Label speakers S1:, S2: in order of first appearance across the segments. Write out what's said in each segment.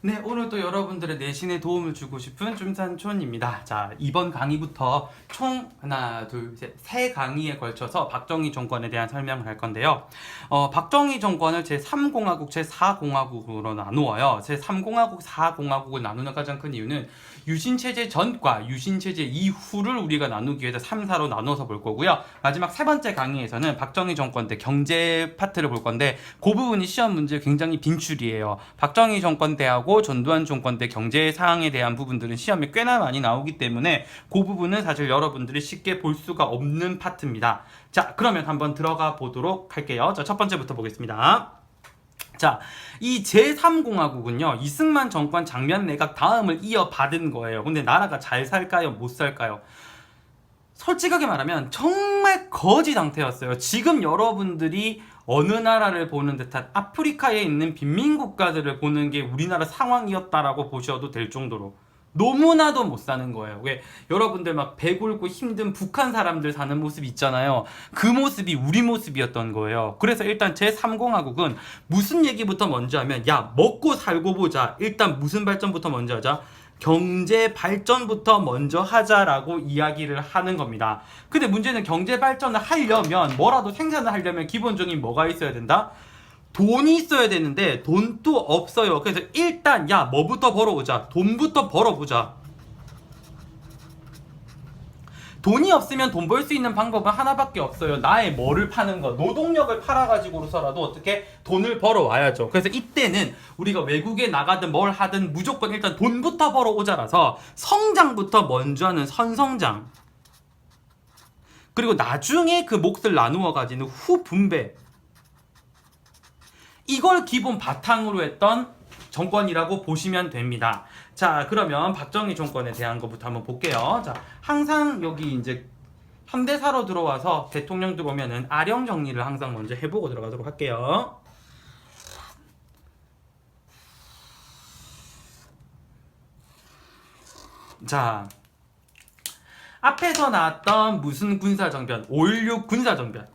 S1: 네, 오늘도 여러분들의 내신에 도움을 주고 싶은 쫌산촌입니다. 자, 이번 강의부터 총 하나, 둘, 셋, 세 강의에 걸쳐서 박정희 정권에 대한 설명을 할 건데요. 박정희 정권을 제3공화국, 제4공화국으로 나누어요. 제3공화국, 4공화국을 나누는 가장 큰 이유는 유신체제 전과 유신체제 이후를 우리가 나누기 위해서 3, 4로 나눠서 볼 거고요. 마지막 세 번째 강의에서는 박정희 정권 때 경제 파트를 볼 건데 그 부분이 시험 문제 굉장히 빈출이에요. 박정희 정권 때하고 전두환 정권 때 경제 사항에 대한 부분들은 시험에 꽤나 많이 나오기 때문에 그 부분은 사실 여러분들이 쉽게 볼 수가 없는 파트입니다. 자, 그러면 한번 들어가 보도록 할게요. 자, 첫 번째부터 보겠습니다. 자, 이 제3공화국은요, 이승만 정권 장면 내각 다음을 이어받은 거예요. 근데 나라가 잘 살까요? 못 살까요? 솔직하게 말하면 정말 거지 상태였어요. 지금 여러분들이 어느 나라를 보는 듯한 아프리카에 있는 빈민국가들을 보는 게 우리나라 상황이었다라고 보셔도 될 정도로 너무나도 못 사는 거예요. 왜? 여러분들 막 배골고 힘든 북한 사람들 사는 모습 있잖아요. 그 모습이 우리 모습이었던 거예요. 그래서 일단 제3공화국은 무슨 얘기부터 먼저 하면, 야, 먹고 살고 보자. 일단 무슨 발전부터 먼저 하자? 경제 발전부터 먼저 하자라고 이야기를 하는 겁니다. 근데 문제는 경제 발전을 하려면, 뭐라도 생산을 하려면 기본적인 뭐가 있어야 된다? 돈이 있어야 되는데 돈도 없어요. 그래서 일단 야, 뭐부터 벌어오자. 돈부터 벌어보자. 돈이 없으면 돈 벌 수 있는 방법은 하나밖에 없어요. 나의 뭐를 파는 거, 노동력을 팔아가지고서라도 어떻게 돈을 벌어와야죠. 그래서 이때는 우리가 외국에 나가든 뭘 하든 무조건 일단 돈부터 벌어오자라서 성장부터 먼저 하는 선성장, 그리고 나중에 그 몫을 나누어 가지는 후분배, 이걸 기본 바탕으로 했던 정권이라고 보시면 됩니다. 자, 그러면 박정희 정권에 대한 것부터 한번 볼게요. 자, 항상 여기 이제 현대사로 들어와서 대통령 들어오면은 아령 정리를 항상 먼저 해보고 들어가도록 할게요. 자, 앞에서 나왔던 무슨 군사정변, 5.16 군사정변,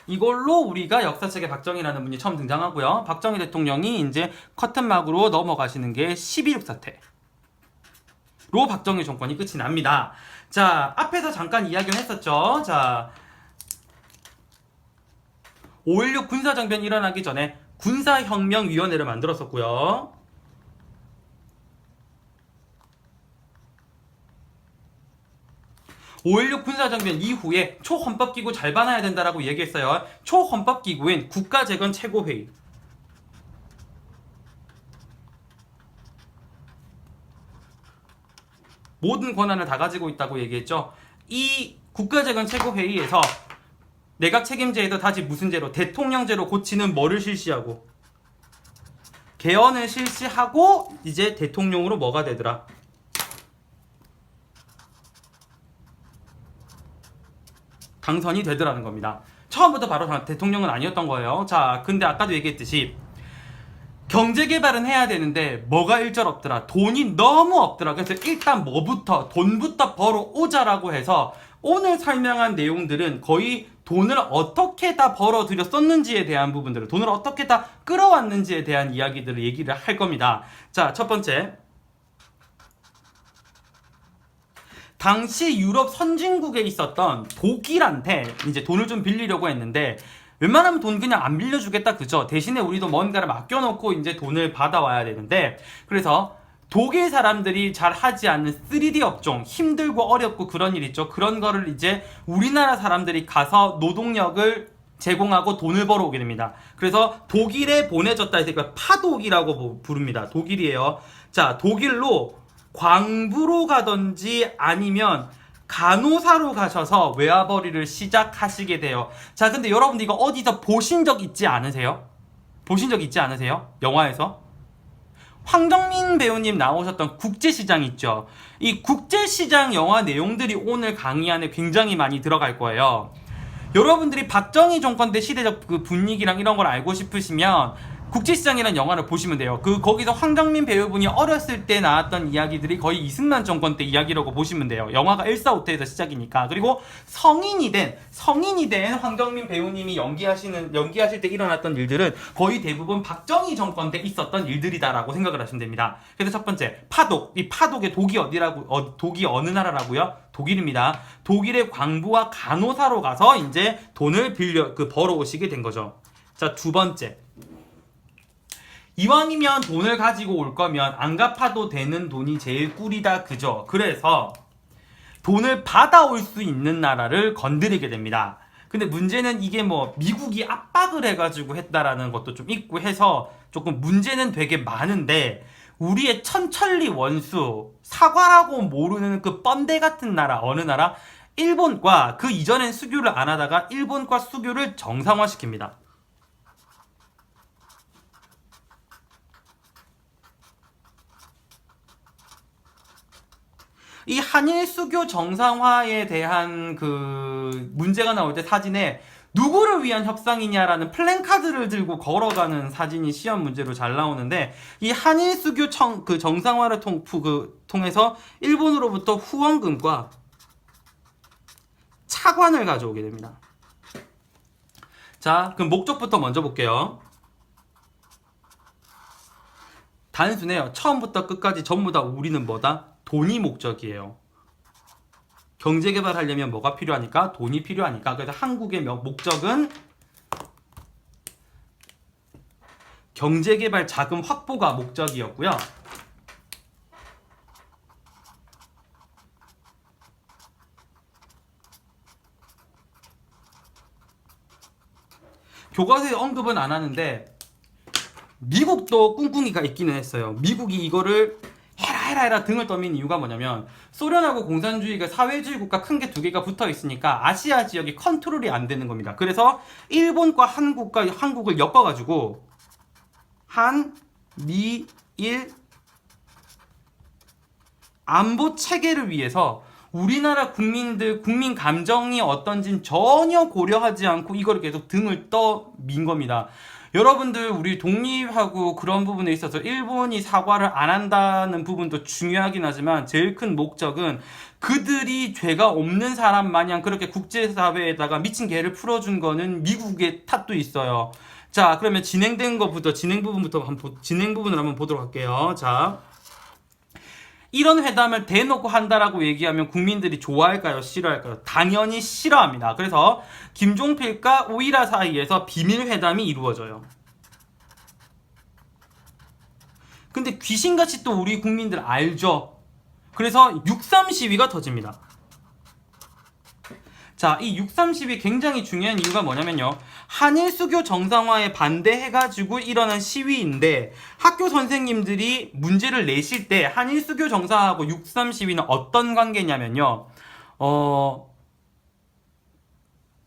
S1: 이걸로 우리가 역사책에 박정희라는 분이 처음 등장하고요. 박정희 대통령이 이제 커튼막으로 넘어가시는 게 12.6 사태로 박정희 정권이 끝이 납니다. 자, 앞에서 잠깐 이야기를 했었죠. 자, 5.16 군사정변이 일어나기 전에 군사혁명위원회를 만들었었고요. 5.16 군사정변 이후에 초헌법기구 잘 반환해야 된다라고 얘기했어요. 초헌법기구인 국가재건 최고회의, 모든 권한을 다 가지고 있다고 얘기했죠. 이 국가재건 최고회의에서 내각 책임제에서 다시 무슨 제로? 대통령제로 고치는 뭐를 실시하고, 개헌을 실시하고 이제 대통령으로 뭐가 되더라? 당선이 되더라는 겁니다. 처음부터 바로 대통령은 아니었던 거예요. 자, 근데 아까도 얘기했듯이 경제 개발은 해야 되는데 뭐가 일절 없더라. 돈이 너무 없더라. 그래서 일단 뭐부터, 돈부터 벌어오자라고 해서 오늘 설명한 내용들은 거의 돈을 어떻게 다 벌어들였었는지에 대한 부분들을, 돈을 어떻게 다 끌어왔는지에 대한 이야기들을 얘기를 할 겁니다. 자, 첫 번째, 당시 유럽 선진국에 있었던 독일한테 이제 돈을 좀 빌리려고 했는데, 웬만하면 돈 그냥 안 빌려주겠다, 그죠? 대신에 우리도 뭔가를 맡겨놓고 이제 돈을 받아와야 되는데, 그래서 독일 사람들이 잘 하지 않는 3D 업종, 힘들고 어렵고 그런 일 있죠. 그런 거를 이제 우리나라 사람들이 가서 노동력을 제공하고 돈을 벌어오게 됩니다. 그래서 독일에 보내졌다 해서 파독이라고 부릅니다. 독일이에요. 자, 독일로 광부로 가든지 아니면 간호사로 가셔서 외화벌이를 시작하시게 돼요. 자, 근데 여러분들 이거 어디서 보신 적 있지 않으세요? 보신 적 있지 않으세요? 영화에서? 황정민 배우님 나오셨던 국제시장 있죠? 이 국제시장 영화 내용들이 오늘 강의 안에 굉장히 많이 들어갈 거예요. 여러분들이 박정희 정권 때 시대적 그 분위기랑 이런 걸 알고 싶으시면 국제시장이라는 영화를 보시면 돼요. 거기서 황정민 배우분이 어렸을 때 나왔던 이야기들이 거의 이승만 정권 때 이야기라고 보시면 돼요. 영화가 145태에서 시작이니까. 그리고 성인이 된 황정민 배우님이 연기하실 때 일어났던 일들은 거의 대부분 박정희 정권 때 있었던 일들이다라고 생각을 하시면 됩니다. 그래서 첫 번째, 파독. 이 파독의 독이 독이 어느 나라라고요? 독일입니다. 독일의 광부와 간호사로 가서 이제 돈을 벌어오시게 된 거죠. 자, 두 번째. 이왕이면 돈을 가지고 올 거면 안 갚아도 되는 돈이 제일 꿀이다, 그죠? 그래서 돈을 받아올 수 있는 나라를 건드리게 됩니다. 근데 문제는 이게 미국이 압박을 해가지고 했다라는 것도 좀 있고 해서 조금 문제는 되게 많은데, 우리의 천천리 원수, 사과라고 모르는 그 뻔대 같은 나라, 어느 나라? 일본과 그 이전엔 수교를 안 하다가 일본과 수교를 정상화시킵니다. 이 한일 수교 정상화에 대한 문제가 나올 때 사진에 누구를 위한 협상이냐라는 플랜카드를 들고 걸어가는 사진이 시험 문제로 잘 나오는데, 이 한일 수교 정상화를 통해서 일본으로부터 후원금과 차관을 가져오게 됩니다. 자, 그럼 목적부터 먼저 볼게요. 단순해요. 처음부터 끝까지 전부 다 우리는 뭐다? 돈이 목적이에요. 경제개발 하려면 뭐가 필요하니까? 돈이 필요하니까. 그래서 한국의 목적은 경제개발 자금 확보가 목적이었고요. 교과서에 언급은 안 하는데 미국도 꿍꿍이가 있기는 했어요. 미국이 이거를 해라 등을 떠민 이유가 뭐냐면, 소련하고 공산주의가 사회주의 국가 큰 게 두 개가 붙어 있으니까 아시아 지역이 컨트롤이 안 되는 겁니다. 그래서 일본과 한국을 엮어가지고 한, 미, 일 안보 체계를 위해서 우리나라 국민 감정이 어떤진 전혀 고려하지 않고 이거를 계속 등을 떠민 겁니다. 여러분들, 우리 독립하고 그런 부분에 있어서 일본이 사과를 안 한다는 부분도 중요하긴 하지만 제일 큰 목적은 그들이 죄가 없는 사람 마냥 그렇게 국제사회에다가 미친 개를 풀어준 거는 미국의 탓도 있어요. 자, 그러면 진행 부분을 한번 보도록 할게요. 자, 이런 회담을 대놓고 한다라고 얘기하면 국민들이 좋아할까요? 싫어할까요? 당연히 싫어합니다. 그래서 김종필과 오이라 사이에서 비밀회담이 이루어져요. 근데 귀신같이 또 우리 국민들 알죠? 그래서 6.3 시위가 터집니다. 자, 이 6.3 시위 굉장히 중요한 이유가 뭐냐면요, 한일 수교 정상화에 반대해가지고 일어난 시위인데, 학교 선생님들이 문제를 내실 때 한일 수교 정상화하고 6.3 시위는 어떤 관계냐면요,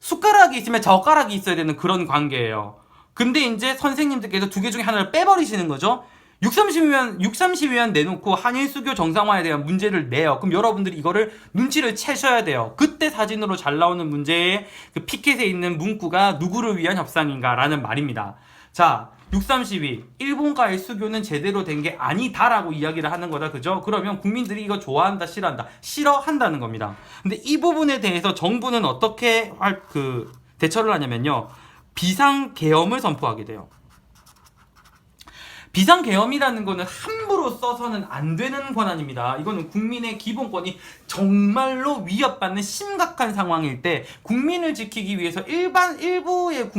S1: 숟가락이 있으면 젓가락이 있어야 되는 그런 관계예요. 근데 이제 선생님들께서 두 개 중에 하나를 빼버리시는 거죠. 6.3 시위만 내놓고 한일 수교 정상화에 대한 문제를 내요. 그럼 여러분들이 이거를 눈치를 채셔야 돼요. 그때 사진으로 잘 나오는 문제의 그 피켓에 있는 문구가 누구를 위한 협상인가 라는 말입니다. 자, 6.3 시위, 일본과의 수교는 제대로 된 게 아니다라고 이야기를 하는 거다, 그죠? 그러면 국민들이 이거 좋아한다, 싫어한다? 싫어한다는 겁니다. 근데 이 부분에 대해서 정부는 어떻게 대처를 하냐면요, 비상계엄을 선포하게 돼요. 비상계엄이라는 거는 함부로 써서는 안 되는 권한입니다. 이거는 국민의 기본권이 정말로 위협받는 심각한 상황일 때 국민을 지키기 위해서 일부의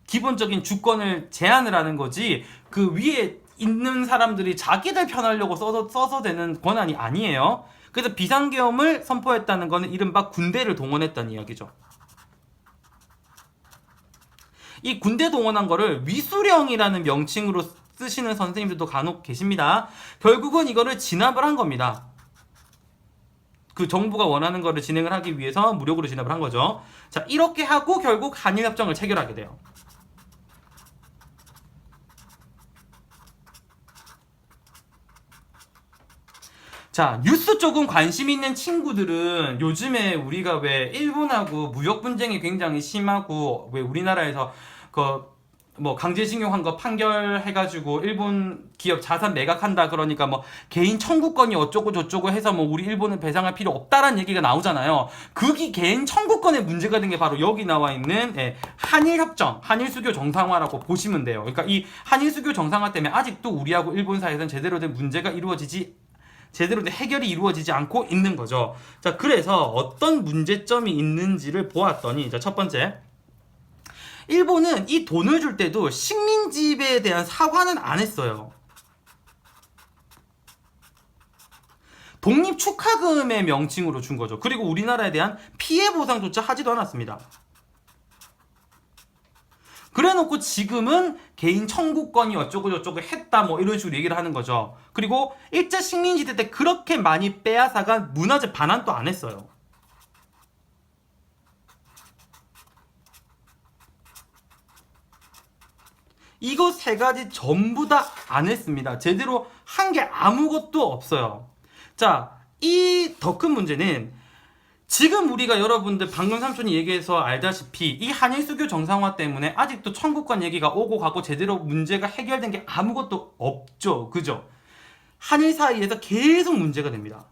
S1: 기본적인 주권을 제한을 하는 거지, 그 위에 있는 사람들이 자기들 편하려고 써서 되는 권한이 아니에요. 그래서 비상계엄을 선포했다는 거는 이른바 군대를 동원했다는 이야기죠. 이 군대 동원한 거를 위수령이라는 명칭으로 쓰시는 선생님들도 간혹 계십니다. 결국은 이거를 진압을 한 겁니다. 그 정부가 원하는 거를 진행을 하기 위해서 무력으로 진압을 한 거죠. 자, 이렇게 하고 결국 한일협정을 체결하게 돼요. 자, 뉴스 조금 관심 있는 친구들은 요즘에 우리가 왜 일본하고 무역 분쟁이 굉장히 심하고 왜 우리나라에서 뭐 강제징용한 거 판결해가지고 일본 기업 자산 매각한다 그러니까 뭐 개인 청구권이 어쩌고 저쩌고 해서 뭐 우리 일본은 배상할 필요 없다라는 얘기가 나오잖아요. 그게 개인 청구권의 문제가 된 게 바로 여기 나와 있는 한일협정, 한일수교 정상화라고 보시면 돼요. 그러니까 이 한일수교 정상화 때문에 아직도 우리하고 일본 사이에서는 제대로 된 문제가 제대로 된 해결이 이루어지지 않고 있는 거죠. 자, 그래서 어떤 문제점이 있는지를 보았더니, 자, 첫 번째. 일본은 이 돈을 줄 때도 식민지배에 대한 사과는 안 했어요. 독립 축하금의 명칭으로 준 거죠. 그리고 우리나라에 대한 피해 보상조차 하지도 않았습니다. 그래놓고 지금은 개인 청구권이 어쩌고 저쩌고 했다 뭐 이런 식으로 얘기를 하는 거죠. 그리고 일제 식민지대 때 그렇게 많이 빼앗아간 문화재 반환도 안 했어요. 이거 세 가지 전부 다 안 했습니다. 제대로 한 게 아무것도 없어요. 자, 이 더 큰 문제는 지금 우리가 여러분들 방금 삼촌이 얘기해서 알다시피 이 한일수교 정상화 때문에 아직도 청구권 얘기가 오고 가고 제대로 문제가 해결된 게 아무것도 없죠. 그죠? 한일 사이에서 계속 문제가 됩니다.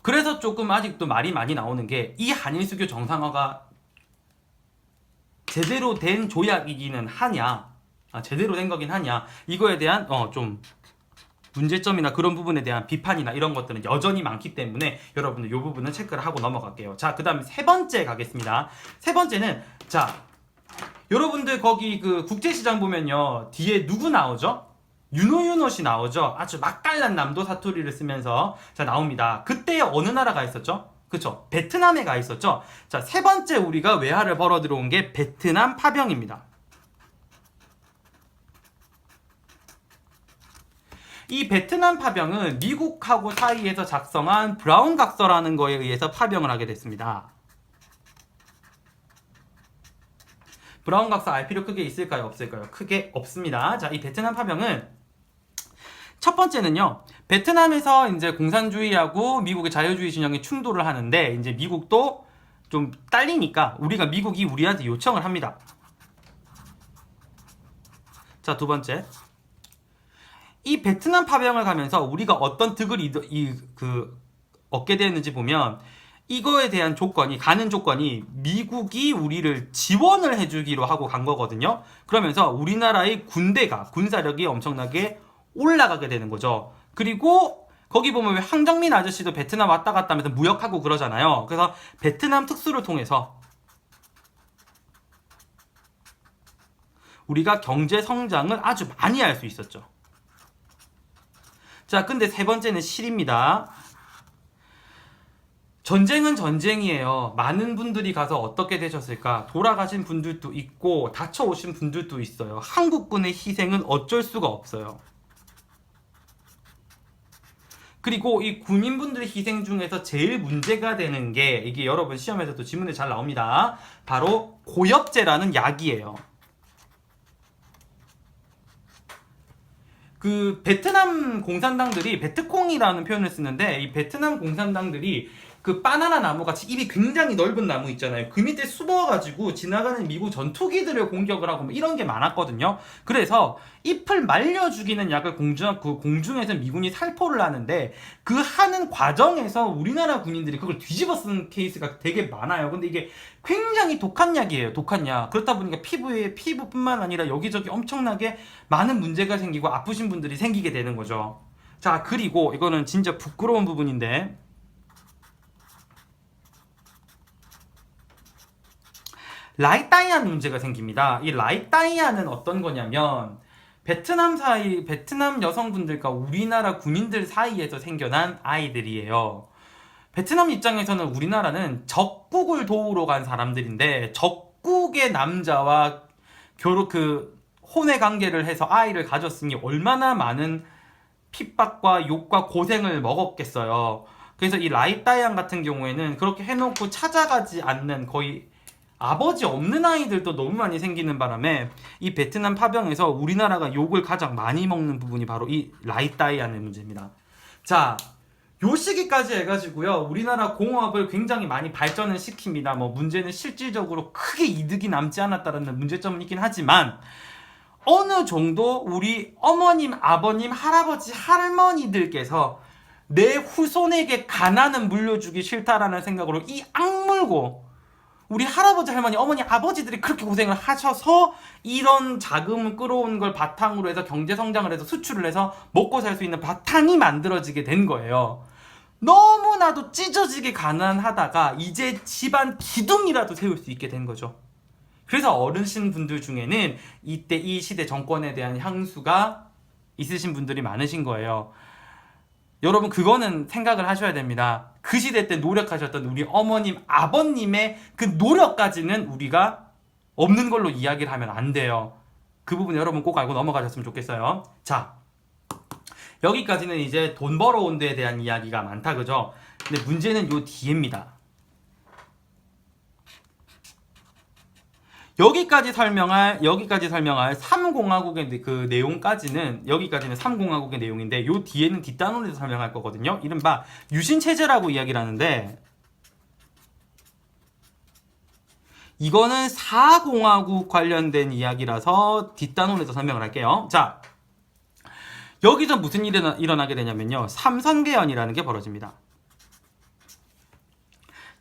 S1: 그래서 조금 아직도 말이 많이 나오는 게 이 한일수교 정상화가 제대로 된 조약이기는 하냐, 제대로 된 거긴 하냐, 이거에 대한 좀 문제점이나 그런 부분에 대한 비판이나 이런 것들은 여전히 많기 때문에 여러분들 이 부분은 체크를 하고 넘어갈게요. 자, 그 다음에 세 번째 가겠습니다. 세 번째는, 자, 여러분들 거기 그 국제시장 보면요, 뒤에 누구 나오죠? 윤호윤호 씨 나오죠? 아주 맛깔난 남도 사투리를 쓰면서 자 나옵니다. 그때 어느 나라가 있었죠? 그쵸? 베트남에 가 있었죠? 자, 세 번째 우리가 외화를 벌어 들어온 게 베트남 파병입니다. 이 베트남 파병은 미국하고 사이에서 작성한 브라운 각서라는 거에 의해서 파병을 하게 됐습니다. 브라운 각서 알 필요 크게 있을까요? 없을까요? 크게 없습니다. 자, 이 베트남 파병은 첫 번째는요, 베트남에서 이제 공산주의하고 미국의 자유주의 진영이 충돌을 하는데, 이제 미국도 좀 딸리니까 미국이 우리한테 요청을 합니다. 자, 두 번째. 이 베트남 파병을 가면서 우리가 어떤 득을 얻게 되었는지 보면, 이거에 대한 가는 조건이 미국이 우리를 지원을 해주기로 하고 간 거거든요. 그러면서 우리나라의 군사력이 엄청나게 올라가게 되는 거죠. 그리고 거기 보면 왜 황정민 아저씨도 베트남 왔다 갔다 하면서 무역하고 그러잖아요. 그래서 베트남 특수를 통해서 우리가 경제 성장을 아주 많이 할 수 있었죠. 자, 근데 세 번째는 실입니다. 전쟁은 전쟁이에요. 많은 분들이 가서 어떻게 되셨을까? 돌아가신 분들도 있고 다쳐오신 분들도 있어요. 한국군의 희생은 어쩔 수가 없어요. 그리고 이 군인분들의 희생 중에서 제일 문제가 되는 게, 이게 여러분 시험에서도 지문에 잘 나옵니다. 바로 고엽제라는 약이에요. 그 베트남 공산당들이 베트콩이라는 표현을 쓰는데, 이 베트남 공산당들이 그 바나나 나무 같이 입이 굉장히 넓은 나무 있잖아요. 그 밑에 숨어가지고 지나가는 미국 전투기들을 공격을 하고 뭐 이런 게 많았거든요. 그래서 잎을 말려 죽이는 약을 공중에서 미군이 살포를 하는데, 그 하는 과정에서 우리나라 군인들이 그걸 뒤집어 쓰는 케이스가 되게 많아요. 근데 이게 굉장히 독한 약이에요. 독한 약. 그렇다 보니까 피부뿐만 아니라 여기저기 엄청나게 많은 문제가 생기고 아프신 분들이 생기게 되는 거죠. 자, 그리고 이거는 진짜 부끄러운 부분인데, 라이따이안 문제가 생깁니다. 이 라이따이안은 어떤 거냐면, 베트남 여성분들과 우리나라 군인들 사이에서 생겨난 아이들이에요. 베트남 입장에서는 우리나라는 적국을 도우러 간 사람들인데, 적국의 남자와 혼외 관계를 해서 아이를 가졌으니 얼마나 많은 핍박과 욕과 고생을 먹었겠어요. 그래서 이 라이따이안 같은 경우에는 그렇게 해놓고 찾아가지 않는, 거의 아버지 없는 아이들도 너무 많이 생기는 바람에 이 베트남 파병에서 우리나라가 욕을 가장 많이 먹는 부분이 바로 이 라이따이안의 문제입니다. 자, 요 시기까지 해가지고요, 우리나라 공업을 굉장히 많이 발전을 시킵니다. 뭐 문제는 실질적으로 크게 이득이 남지 않았다는 문제점은 있긴 하지만 어느 정도 우리 어머님, 아버님, 할아버지, 할머니들께서 내 후손에게 가난은 물려주기 싫다라는 생각으로 이 악물고 우리 할아버지, 할머니, 어머니, 아버지들이 그렇게 고생을 하셔서 이런 자금을 끌어온 걸 바탕으로 해서 경제 성장을 해서 수출을 해서 먹고 살 수 있는 바탕이 만들어지게 된 거예요. 너무나도 찢어지게 가난하다가 이제 집안 기둥이라도 세울 수 있게 된 거죠. 그래서 어르신분들 중에는 이때 이 시대 정권에 대한 향수가 있으신 분들이 많으신 거예요. 여러분, 그거는 생각을 하셔야 됩니다. 그 시대 때 노력하셨던 우리 어머님, 아버님의 그 노력까지는 우리가 없는 걸로 이야기를 하면 안 돼요. 그 부분 여러분 꼭 알고 넘어가셨으면 좋겠어요. 자, 여기까지는 이제 돈 벌어온 데에 대한 이야기가 많다, 그죠? 근데 문제는 요 뒤입니다. 여기까지 설명할 3공화국의 그 내용까지는, 여기까지는 3공화국의 내용인데 요 뒤에는 뒷단원에서 설명할 거거든요. 이른바 유신체제라고 이야기를 하는데, 이거는 4공화국 관련된 이야기라서 뒷단원에서 설명을 할게요. 자, 여기서 무슨 일이 일어나게 되냐면요, 삼선개헌이라는 게 벌어집니다.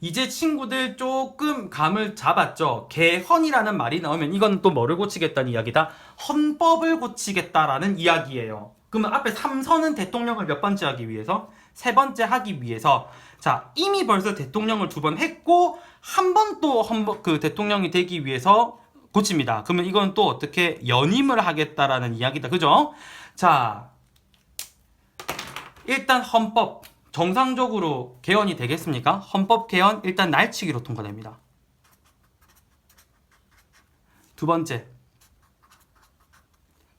S1: 이제 친구들 조금 감을 잡았죠. 개헌이라는 말이 나오면 이건 또 뭐를 고치겠다는 이야기다? 헌법을 고치겠다라는 이야기예요. 그러면 앞에 3선은 대통령을 몇 번째 하기 위해서? 세 번째 하기 위해서. 자, 이미 벌써 대통령을 2번 했고 한 번 또 그 대통령이 되기 위해서 고칩니다. 그러면 이건 또 어떻게 연임을 하겠다라는 이야기다. 그죠? 자, 일단 헌법 정상적으로 개헌이 되겠습니까? 헌법 개헌 일단 날치기로 통과됩니다. 두 번째,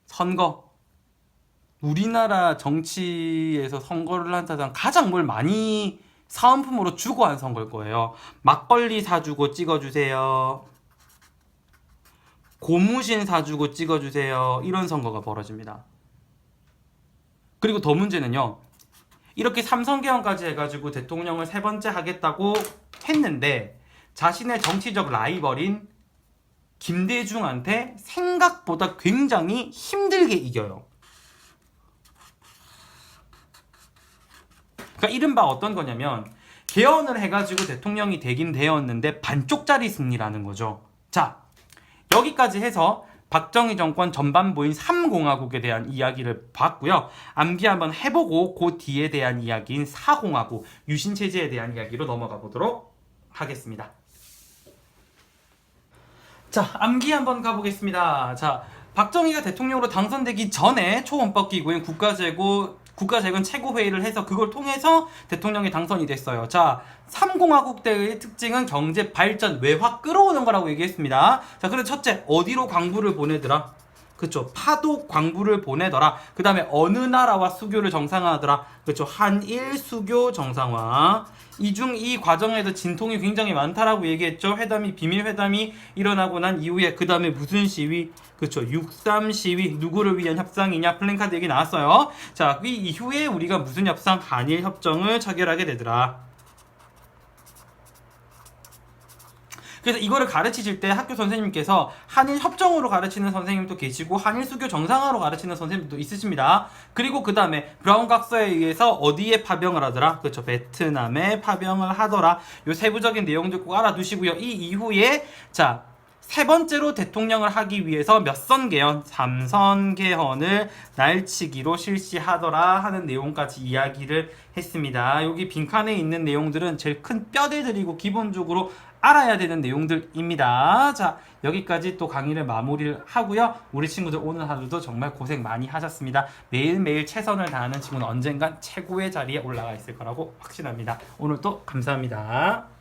S1: 선거. 우리나라 정치에서 선거를 한 사람 가장 뭘 많이 사은품으로 주고 한 선거일 거예요. 막걸리 사주고 찍어주세요. 고무신 사주고 찍어주세요. 이런 선거가 벌어집니다. 그리고 더 문제는요, 이렇게 3선개헌까지 해가지고 대통령을 세 번째 하겠다고 했는데 자신의 정치적 라이벌인 김대중한테 생각보다 굉장히 힘들게 이겨요. 그러니까 이른바 어떤 거냐면, 개헌을 해가지고 대통령이 되긴 되었는데 반쪽짜리 승리라는 거죠. 자, 여기까지 해서 박정희 정권 전반부인 3공화국에 대한 이야기를 봤고요. 암기 한번 해보고 그 뒤에 대한 이야기인 4공화국, 유신체제에 대한 이야기로 넘어가 보도록 하겠습니다. 자, 암기 한번 가보겠습니다. 자, 박정희가 대통령으로 당선되기 전에 초헌법기구인 국가재건 최고회의를 해서 그걸 통해서 대통령이 당선이 됐어요. 자, 3공화국 때의 특징은 경제 발전, 외화 끌어오는 거라고 얘기했습니다. 자, 그래서 첫째, 어디로 광부를 보내더라? 그쵸, 파독 광부를 보내더라. 그 다음에 어느 나라와 수교를 정상화하더라? 그쵸, 한일 수교 정상화. 이 과정에서 진통이 굉장히 많다라고 얘기했죠. 비밀 회담이 일어나고 난 이후에 그 다음에 무슨 시위? 그쵸, 6.3 시위. 누구를 위한 협상이냐? 플랜카드 얘기 나왔어요. 자, 그 이후에 우리가 무슨 협상? 한일 협정을 체결하게 되더라. 그래서 이거를 가르치실 때 학교 선생님께서 한일 협정으로 가르치는 선생님도 계시고 한일 수교 정상화로 가르치는 선생님도 있으십니다. 그리고 그 다음에 브라운 각서에 의해서 어디에 파병을 하더라? 그렇죠, 베트남에 파병을 하더라. 요 세부적인 내용들 꼭 알아두시고요. 이 이후에 자, 세 번째로 대통령을 하기 위해서 몇 선 개헌? 3선 개헌을 날치기로 실시하더라 하는 내용까지 이야기를 했습니다. 여기 빈칸에 있는 내용들은 제일 큰 뼈대들이고 기본적으로 알아야 되는 내용들입니다. 자, 여기까지 또 강의를 마무리를 하고요. 우리 친구들 오늘 하루도 정말 고생 많이 하셨습니다. 매일매일 최선을 다하는 친구는 언젠간 최고의 자리에 올라가 있을 거라고 확신합니다. 오늘도 감사합니다.